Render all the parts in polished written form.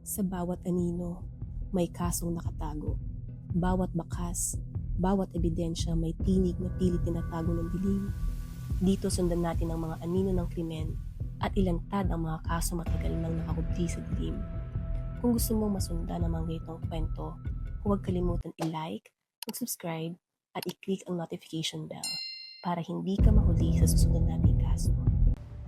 Sa bawat anino, may kasong nakatago. Bawat bakas, bawat ebidensya may tinig na pilit tinatago ng dilim. Dito sundan natin ang mga anino ng krimen at ilantad ang mga kaso matagal nang nakakubli sa dilim. Kung gusto mong masundan ang mga ganitong kwento, huwag kalimutan i-like, mag-subscribe at i-click ang notification bell para hindi ka mahuli sa susunod nating kaso.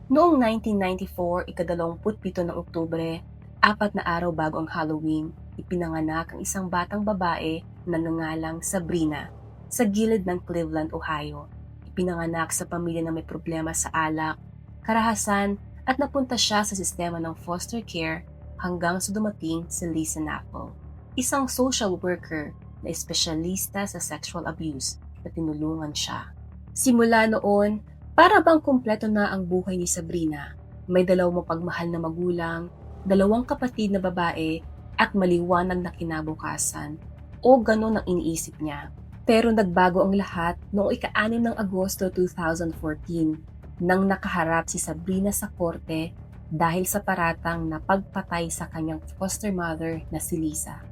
Noong 1994, ika-27 ng Oktubre, 4 na araw bago ang Halloween, ipinanganak ang isang batang babae na nangalang Sabrina sa gilid ng Cleveland, Ohio. Ipinanganak sa pamilya na may problema sa alak, karahasan at napunta siya sa sistema ng foster care hanggang sa dumating si Lisa Naffel, isang social worker na espesyalista sa sexual abuse na tinulungan siya. Simula noon, para bang kumpleto na ang buhay ni Sabrina. May 2 mapagmahal na magulang, 2 kapatid na babae, at maliwanag na kinabukasan. O ganon ang iniisip niya. Pero nagbago ang lahat noong ika-6 ng Agosto 2014 nang nakaharap si Sabrina sa korte dahil sa paratang na pagpatay sa kanyang foster mother na si Lisa.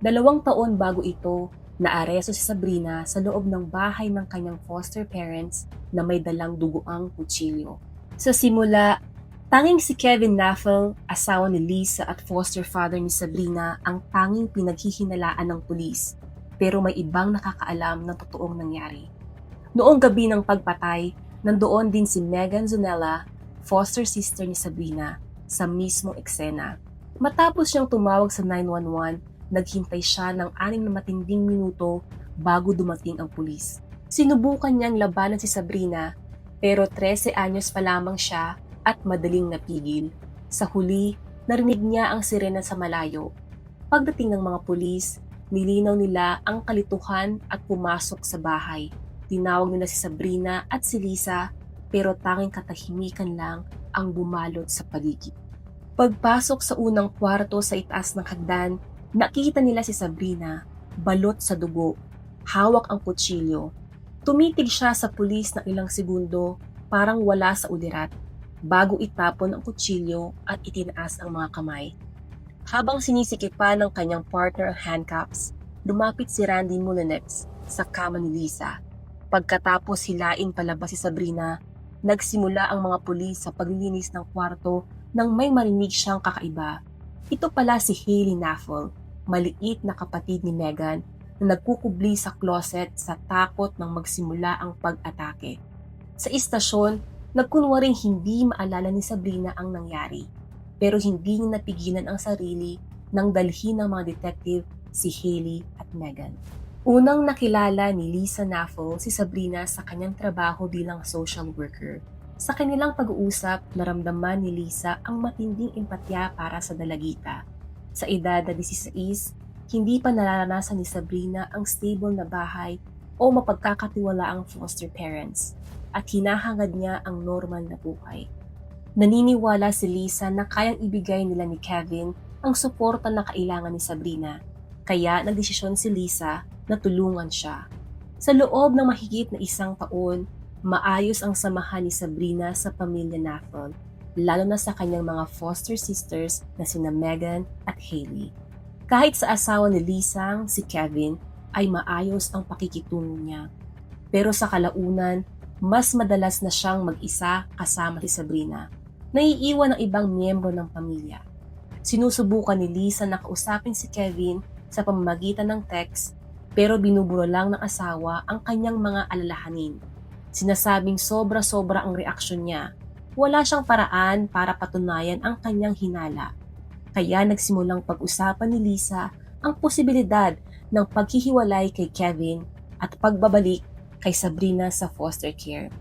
2 taon bago ito, naaresto si Sabrina sa loob ng bahay ng kanyang foster parents na may dalang dugoang kutsilyo. Sa simula, tanging si Kevin Naffel, asawa ni Lisa at foster father ni Sabrina, ang tanging pinaghihinalaan ng pulis, pero may ibang nakakaalam ng totoong nangyari. Noong gabi ng pagpatay, nandoon din si Megan Zunella, foster sister ni Sabrina, sa mismong eksena. Matapos siyang tumawag sa 911, naghintay siya ng 6 na matinding minuto bago dumating ang pulis. Sinubukan niyang labanan si Sabrina, pero 13 anyos pa lamang siya at madaling napigil. Sa huli, narinig niya ang sirena sa malayo. Pagdating ng mga pulis, nilinaw nila ang kalituhan at pumasok sa bahay. Tinawag nila si Sabrina at si Lisa, pero tanging katahimikan lang ang bumalot sa paligid. Pagpasok sa unang kwarto sa itaas ng hagdan, nakita nila si Sabrina, balot sa dugo, hawak ang kutsilyo. Tumitig siya sa pulis ng ilang segundo, parang wala sa ulirat, bago itapon ang kutsilyo at itinaas ang mga kamay. Habang sinisikipan ng kanyang partner ang handcuffs, lumapit si Randy Mullinex sa kama ni Lisa. Pagkatapos hilain palabas si Sabrina, nagsimula ang mga pulis sa paglilinis ng kwarto nang may marinig siyang kakaiba. Ito pala si Hailey Naffel, maliit na kapatid ni Megan na nagkukubli sa closet sa takot nang magsimula ang pag-atake. Sa istasyon, nagkunwaring hindi maalala ni Sabrina ang nangyari, pero hindi niya napigilan ang sarili nang dalhin ng mga detective si Hailey at Megan. Unang nakilala ni Lisa Naffel si Sabrina sa kanyang trabaho bilang social worker. Sa kanilang pag-uusap, naramdaman ni Lisa ang matinding empatya para sa dalagita. Sa edad na 16, hindi pa nararanasan ni Sabrina ang stable na bahay o mapagkakatiwalaang foster parents at hinahangad niya ang normal na buhay. Naniniwala si Lisa na kayang ibigay nila ni Kevin ang suporta na kailangan ni Sabrina, kaya nagdesisyon si Lisa na tulungan siya. Sa loob ng mahigit na 1 taon, maayos ang samahan ni Sabrina sa pamilya Naffel, lalo na sa kanyang mga foster sisters na sina Megan at Hailey. Kahit sa asawa ni Lisa, si Kevin, ay maayos ang pakikitungo niya. Pero sa kalaunan, mas madalas na siyang mag-isa kasama si Sabrina. Naiiwan ang ibang miyembro ng pamilya. Sinusubukan ni Lisa na kausapin si Kevin sa pamamagitan ng text, pero binuburo lang ng asawa ang kanyang mga alalahanin. Sinasabing sobra-sobra ang reaksyon niya. Wala siyang paraan para patunayan ang kanyang hinala. Kaya nagsimulang pag-usapan ni Lisa ang posibilidad ng paghihiwalay kay Kevin at pagbabalik kay Sabrina sa foster care.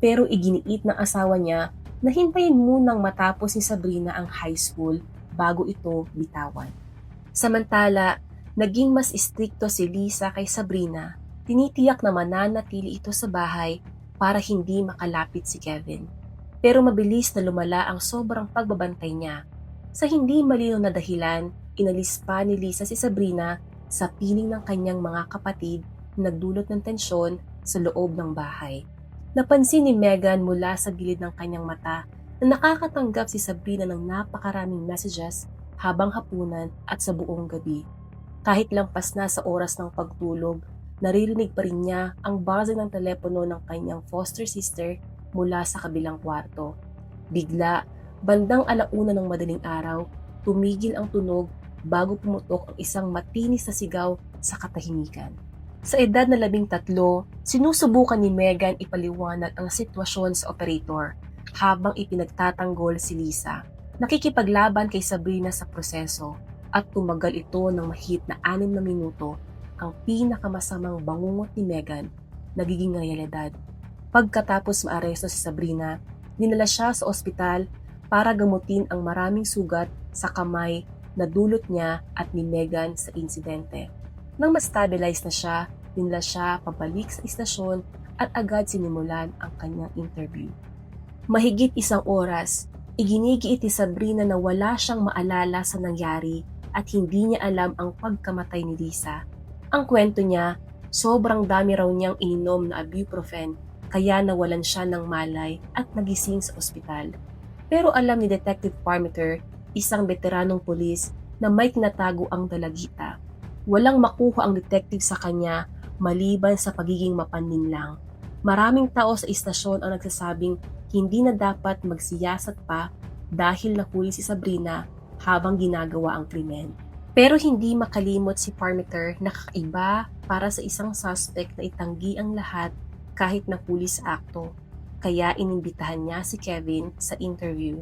Pero iginiit ng asawa niya na hintayin munang matapos ni Sabrina ang high school bago ito bitawan. Samantala, naging mas istrikto si Lisa kay Sabrina. Tinitiyak na mananatili ito sa bahay para hindi makalapit si Kevin. Pero mabilis na lumala ang sobrang pagbabantay niya. Sa hindi malinaw na dahilan, inalis pa ni Lisa si Sabrina sa piling ng kanyang mga kapatid na nagdulot ng tensyon sa loob ng bahay. Napansin ni Megan mula sa gilid ng kanyang mata na nakakatanggap si Sabrina ng napakaraming messages habang hapunan at sa buong gabi. Kahit lampas na sa oras ng pagtulog, naririnig pa rin niya ang buzzer ng telepono ng kanyang foster sister mula sa kabilang kwarto. Bigla, bandang 1:00 ng madaling araw, tumigil ang tunog bago pumutok ang isang matinis na sigaw sa katahimikan. Sa edad na 13, sinusubukan ni Megan ipaliwanag ang sitwasyon sa operator habang ipinagtatanggol si Lisa. Nakikipaglaban kay Sabrina sa proseso at tumagal ito ng mahigit na 6 na minuto. Ang pinakamasamang bangungot ni Megan nagiging realidad. Pagkatapos maaresto si Sabrina, dinala siya sa ospital para gamutin ang maraming sugat sa kamay na dulot niya at ni Megan sa insidente. Nang ma-stabilize na siya, dinala siya pabalik sa istasyon at agad sinimulan ang kanyang interview. Mahigit 1 oras, iginigiit ni Sabrina na wala siyang maalala sa nangyari at hindi niya alam ang pagkamatay ni Lisa. Ang kwento niya, sobrang dami raw niyang ininom na ibuprofen kaya nawalan siya ng malay at nagising sa ospital. Pero alam ni Detective Parmiter, isang veteranong pulis, na may tinatago ang dalagita. Walang makuha ang detective sa kanya maliban sa pagiging mapanlinlang. Maraming tao sa istasyon ang nagsasabing hindi na dapat magsiyasat pa dahil nahuli si Sabrina habang ginagawa ang krimen. Pero hindi makalimot si Parmiter na kakaiba para sa isang suspect na itanggi ang lahat kahit nahuli sa akto. Kaya inimbitahan niya si Kevin sa interview.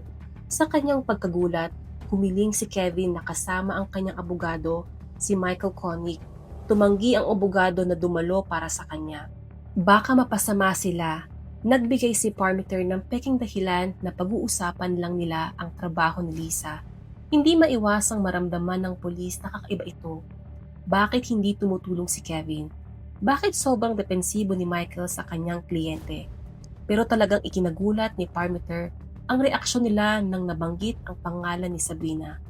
Sa kanyang pagkagulat, humiling si Kevin na kasama ang kanyang abogado, si Michael Connick. Tumanggi ang abogado na dumalo para sa kanya. Baka mapasama sila. Nagbigay si Parmiter ng peking dahilan na pag-uusapan lang nila ang trabaho ni Lisa. Hindi maiwasang maramdaman ng pulis na kakaiba ito. Bakit hindi tumutulong si Kevin? Bakit sobrang depensibo ni Michael sa kanyang kliyente? Pero talagang ikinagulat ni Parmiter ang reaksyon nila nang nabanggit ang pangalan ni Sabrina.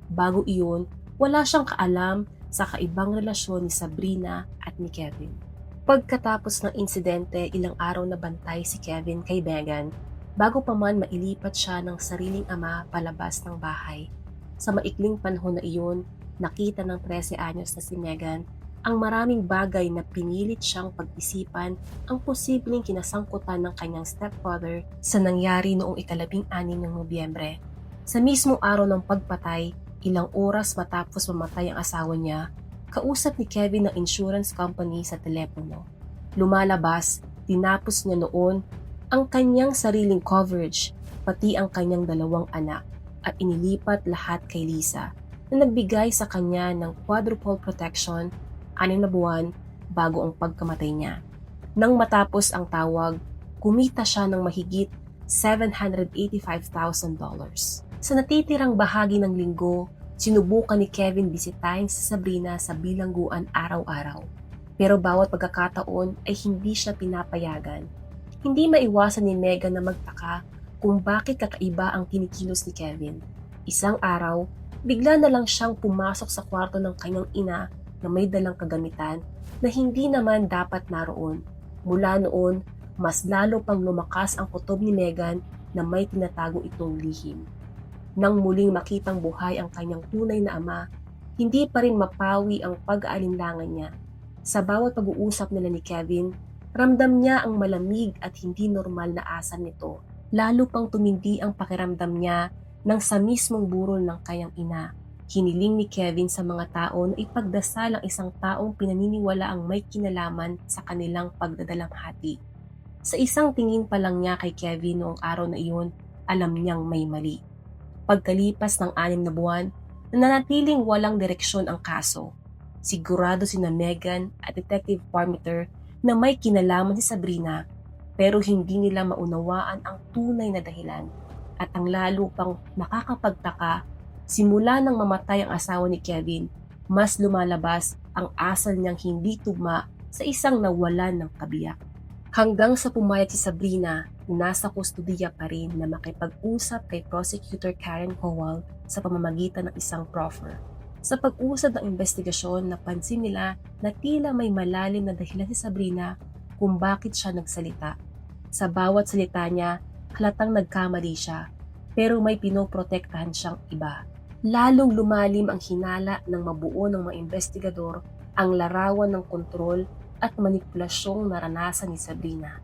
Bago iyon, wala siyang kaalam sa kaibang relasyon ni Sabrina at ni Kevin. Pagkatapos ng insidente, ilang araw na bantay si Kevin kay Megan bago pa man mailipat siya ng sariling ama palabas ng bahay. Sa maikling panahon na iyon, nakita ng 13 anyos na si Megan ang maraming bagay na pinilit siyang pag-isipan ang posibleng kinasangkutan ng kanyang stepfather sa nangyari noong 16 ng Nobyembre. Sa mismong araw ng pagpatay, ilang oras matapos mamatay ang asawa niya, kausap ni Kevin ng insurance company sa telepono. Lumalabas, tinapos niya noon ang kanyang sariling coverage, pati ang kanyang 2 anak, at inilipat lahat kay Lisa na nagbigay sa kanya ng quadruple protection 6 na buwan bago ang pagkamatay niya. Nang matapos ang tawag, kumita siya ng mahigit $785,000. Sa natitirang bahagi ng linggo, sinubukan ni Kevin bisitahin si Sabrina sa bilangguan araw-araw. Pero bawat pagkakataon ay hindi siya pinapayagan. Hindi maiwasan ni Megan na magtaka kung bakit kakaiba ang kinikilos ni Kevin. Isang araw, bigla na lang siyang pumasok sa kwarto ng kanyang ina na may dalang kagamitan na hindi naman dapat naroon. Mula noon, mas lalo pang lumakas ang kutob ni Megan na may tinatago itong lihim. Nang muling makitang buhay ang kanyang tunay na ama, hindi pa rin mapawi ang pag-aalinlangan niya. Sa bawat pag-uusap nila ni Kevin, ramdam niya ang malamig at hindi normal na asal nito. Lalo pang tumindi ang pakiramdam niya nang sa mismong burol ng kanyang ina. Hiniling ni Kevin sa mga tao na ipagdasal ang isang taong pinaniniwala ang may kinalaman sa kanilang pagdadalamhati. Sa isang tingin pa lang niya kay Kevin noong araw na iyon, alam niyang may mali. Pagkalipas ng 6 na buwan, nananatiling walang direksyon ang kaso. Sigurado sina Megan at Detective Parmiter na may kinalaman si Sabrina, pero hindi nila maunawaan ang tunay na dahilan. At ang lalo pang nakakapagtaka, simula nang mamatay ang asawa ni Kevin, mas lumalabas ang asal niyang hindi tugma sa isang nawalan ng kabiyak. Hanggang sa pumayag si Sabrina na nasa kustudiya pa rin na makipag-usap kay Prosecutor Karen Howell sa pamamagitan ng isang proffer. Sa pag-usad ng investigasyon, napansin nila na tila may malalim na dahilan si Sabrina kung bakit siya nagsalita. Sa bawat salita niya, halatang nagkamali siya, pero may pinoprotektahan siyang iba. lalong lumalim ang hinala ng mabuo ng mga investigador ang larawan ng kontrol at manipulasyong naranasan ni Sabrina.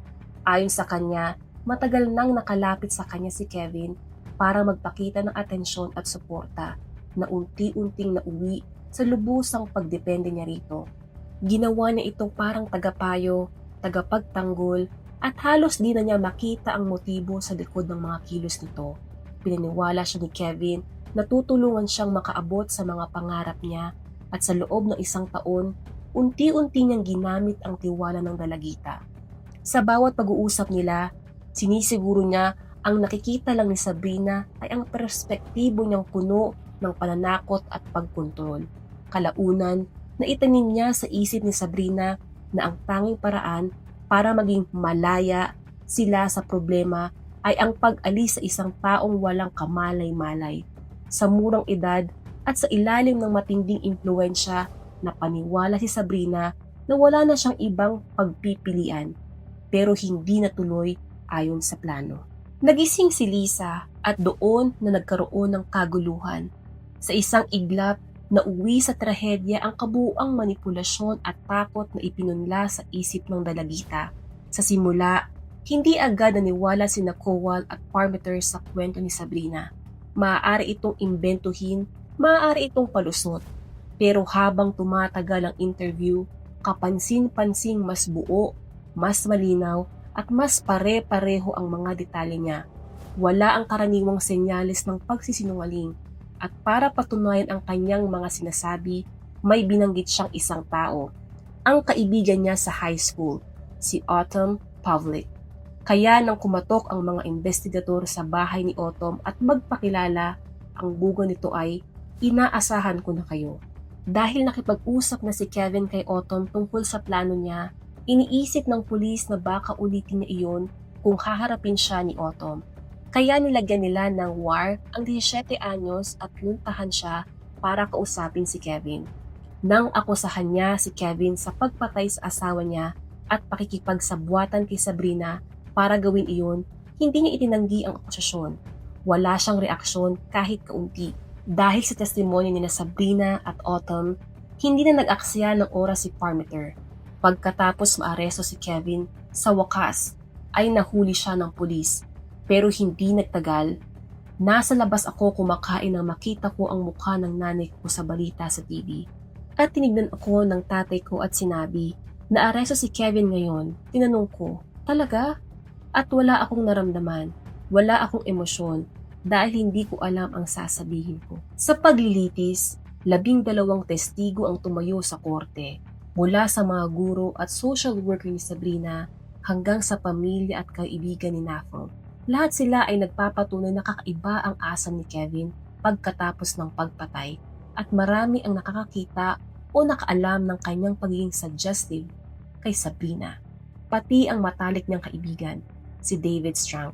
Ayon sa kanya, matagal nang nakalapit sa kanya si Kevin para magpakita ng atensyon at suporta na unti-unting nauwi sa lubusang pagdepende niya rito. Ginawa niya itong parang tagapayo, tagapagtanggol, at halos di na niya makita ang motibo sa likod ng mga kilos nito. Pinaniwala siya ni Kevin na tutulungan siyang makaabot sa mga pangarap niya at sa loob ng 1 taon, unti-unti niyang ginamit ang tiwala ng dalagita. Sa bawat pag-uusap nila, sinisiguro niya ang nakikita lang ni Sabrina ay ang perspektibo niyang puno ng pananakot at pagkontrol. Kalaunan, naitanim niya sa isip ni Sabrina na ang tanging paraan para maging malaya sila sa problema ay ang pag-alis sa isang taong walang kamalay-malay. Sa murang edad at sa ilalim ng matinding impluwensya, napaniwala si Sabrina na wala na siyang ibang pagpipilian, pero hindi natuloy ayon sa plano. Nagising si Lisa at doon na nagkaroon ng kaguluhan. Sa isang iglap, nauwi sa trahedya ang kabuuang manipulasyon at takot na ipinunla sa isip ng dalagita. Sa simula, hindi agad naniwala sina Kowal at Parmeter sa kwento ni Sabrina. Maaari itong imbentuhin, maaari itong palusot. Pero habang tumatagal ang interview, kapansin-pansing mas buo, mas malinaw, at mas pare-pareho ang mga detalye niya. Wala ang karaniwang senyales ng pagsisinungaling. At para patunayan ang kanyang mga sinasabi, may binanggit siyang isang tao, ang kaibigan niya sa high school, si Autumn Pavlik. Kaya nang kumatok ang mga investigador sa bahay ni Autumn at magpakilala, ang buga nito ay, "Inaasahan ko na kayo." Dahil nakipag-usap na si Kevin kay Autumn tungkol sa plano niya, iniisip ng pulis na baka ulitin niya iyon kung haharapin siya ni Autumn. Kaya nilagyan nila ng war ang 17 anyos at luntahan siya para kausapin si Kevin. Nang akusahan niya si Kevin sa pagpatay sa asawa niya at pakikipagsabwatan kay Sabrina para gawin iyon, hindi niya itinanggi ang akusasyon. Wala siyang reaksyon kahit kaunti. Dahil sa testimonya ni Sabrina at Autumn, hindi na nag-aksaya ng oras si Parmeter. Pagkatapos maaresto si Kevin, sa wakas ay nahuli siya ng pulis. Pero hindi nagtagal, nasa labas ako kumakain nang makita ko ang mukha ng nanay ko sa balita sa TV. At tinignan ako ng tatay ko at sinabi, "Naaresto si Kevin ngayon." Tinanong ko, "Talaga?" At wala akong naramdaman, wala akong emosyon dahil hindi ko alam ang sasabihin ko. Sa paglilitis, 12 testigo ang tumayo sa korte, mula sa mga guro at social worker ni Sabrina hanggang sa pamilya at kaibigan ni Nafo. Lahat sila ay nagpapatunay na kakaiba ang asam ni Kevin pagkatapos ng pagpatay at marami ang nakakakita o nakaalam ng kanyang pagiging suggestive kay Sabrina. Pati ang matalik niyang kaibigan, si David Strang,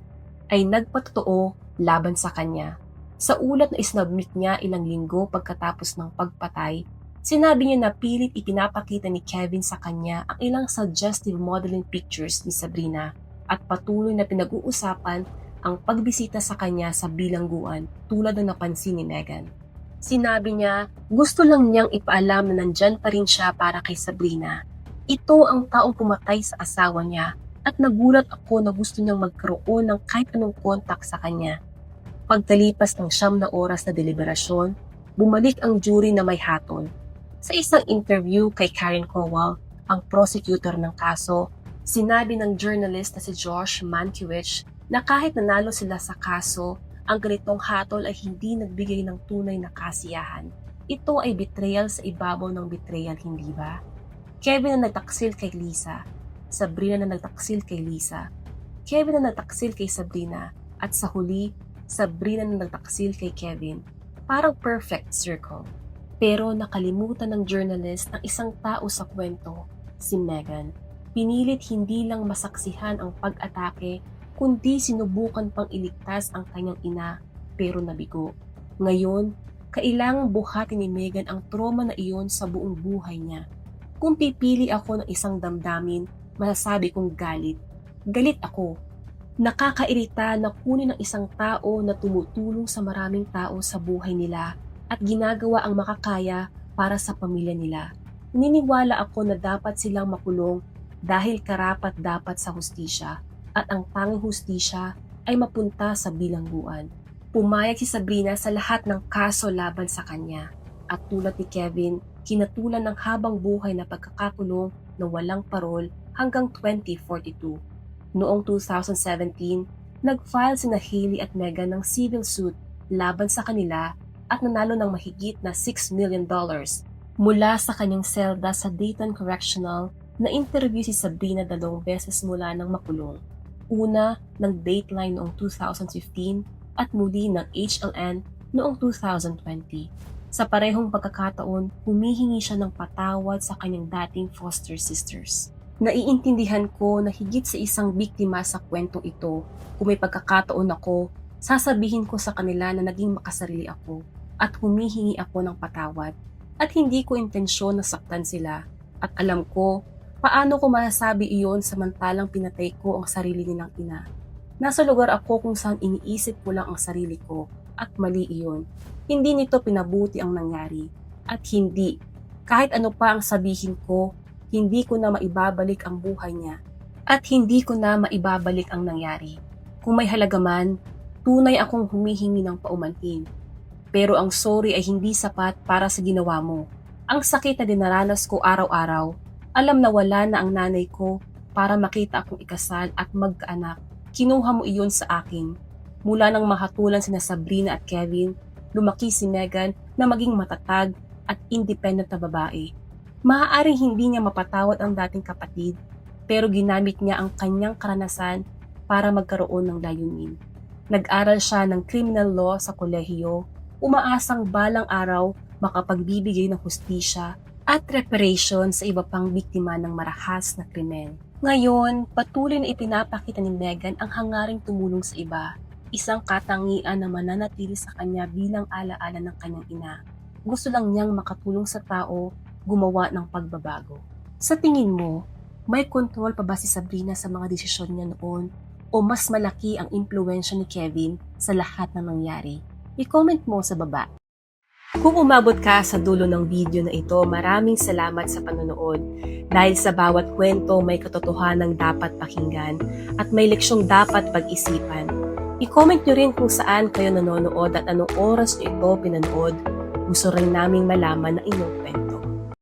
ay nagpatotoo laban sa kanya. Sa ulat na isnabmit niya ilang linggo pagkatapos ng pagpatay, sinabi niya na pilit ipinapakita ni Kevin sa kanya ang ilang suggestive modeling pictures ni Sabrina at patuloy na pinag-uusapan ang pagbisita sa kanya sa bilangguan tulad ng napansin ni Megan. Sinabi niya, gusto lang niyang ipaalam na nandyan pa rin siya para kay Sabrina. Ito ang taong pumatay sa asawa niya at nagulat ako na gusto niyang magkaroon ng kahit anong kontak sa kanya. Pagkalipas ng 9 na oras na deliberasyon, bumalik ang jury na may hatol. Sa isang interview kay Karen Kowal, ang prosecutor ng kaso, sinabi ng journalist na si Josh Mankiewicz na kahit nanalo sila sa kaso, ang ganitong hatol ay hindi nagbigay ng tunay na kasiyahan. Ito ay betrayal sa ibabaw ng betrayal, hindi ba? Kevin na nagtaksil kay Lisa, Sabrina na nagtaksil kay Lisa, Kevin na nagtaksil kay Sabrina, at sa huli, Sabrina na nagtaksil kay Kevin. Parang perfect circle. Pero nakalimutan ng journalist ang isang tao sa kwento, si Megan. Pinilit hindi lang masaksihan ang pag-atake, kundi sinubukan pang iligtas ang kanyang ina, pero nabigo. Ngayon, kailangang buhatin ni Megan ang trauma na iyon sa buong buhay niya. Kung pipili ako ng isang damdamin, masasabi kong galit. Galit ako. Nakakairita na kunin ng isang tao na tumutulong sa maraming tao sa buhay nila at ginagawa ang makakaya para sa pamilya nila. Naniniwala ako na dapat silang makulong dahil karapat-dapat sa hustisya at ang tanging hustisya ay mapunta sa bilangguan. Pumayag si Sabrina sa lahat ng kaso laban sa kanya at tulad ni Kevin, kinatulan ng habang buhay na pagkakakulong na walang parol hanggang 2042. Noong 2017, nag-file sina Hailey at Meghan ng civil suit laban sa kanila at nanalo ng mahigit na $6 million. Mula sa kanyang selda sa Dayton Correctional, na-interview si Sabrina 2 beses mula nang makulong. Una ng Dateline noong 2015 at muli ng HLN noong 2020. Sa parehong pagkakataon, humihingi siya ng patawad sa kanyang dating foster sisters. Naiintindihan ko na higit sa isang biktima sa kwentong ito, kung may pagkakataon ako, sasabihin ko sa kanila na naging makasarili ako at humihingi ako ng patawad at hindi ko intensyon na saktan sila at alam ko paano ko masasabi iyon samantalang pinatay ko ang sarili nilang ina. Nasa lugar ako kung saan iniisip ko lang ang sarili ko at mali iyon. Hindi nito pinabuti ang nangyari at hindi, kahit ano pa ang sabihin ko, hindi ko na maibabalik ang buhay niya at hindi ko na maibabalik ang nangyari. Kung may halaga man, tunay akong humihingi ng paumanhin. Pero ang sorry ay hindi sapat para sa ginawa mo. Ang sakit na dinaranas ko araw-araw, alam na wala na ang nanay ko para makita akong ikasal at magkaanak. Kinuha mo iyon sa akin. Mula nang mahatulan sina Sabrina at Kevin, lumaki si Meghan na maging matatag at independent na babae. Maaaring hindi niya mapatawad ang dating kapatid, pero ginamit niya ang kanyang karanasan para magkaroon ng layunin. Nag-aral siya ng criminal law sa kolehiyo, umaasang balang araw makapagbibigay ng hustisya at reparation sa iba pang biktima ng marahas na krimen. Ngayon, patuloy na ipinapakita ni Meghan ang hangaring tumulong sa iba, isang katangian na mananatili sa kanya bilang alaala ng kanyang ina. Gusto lang niyang makatulong sa tao, gumawa ng pagbabago. Sa tingin mo, may kontrol pa ba si Sabrina sa mga desisyon niya noon o mas malaki ang impluwensya ni Kevin sa lahat ng nangyari? I-comment mo sa baba. Kung umabot ka sa dulo ng video na ito, maraming salamat sa panonood. Dahil sa bawat kwento may katotohanang dapat pakinggan at may leksyong dapat pag-isipan. I-comment nyo rin kung saan kayo nanonood at anong oras nyo ito pinanood. Gusto rin naming malaman ang inyong kwento.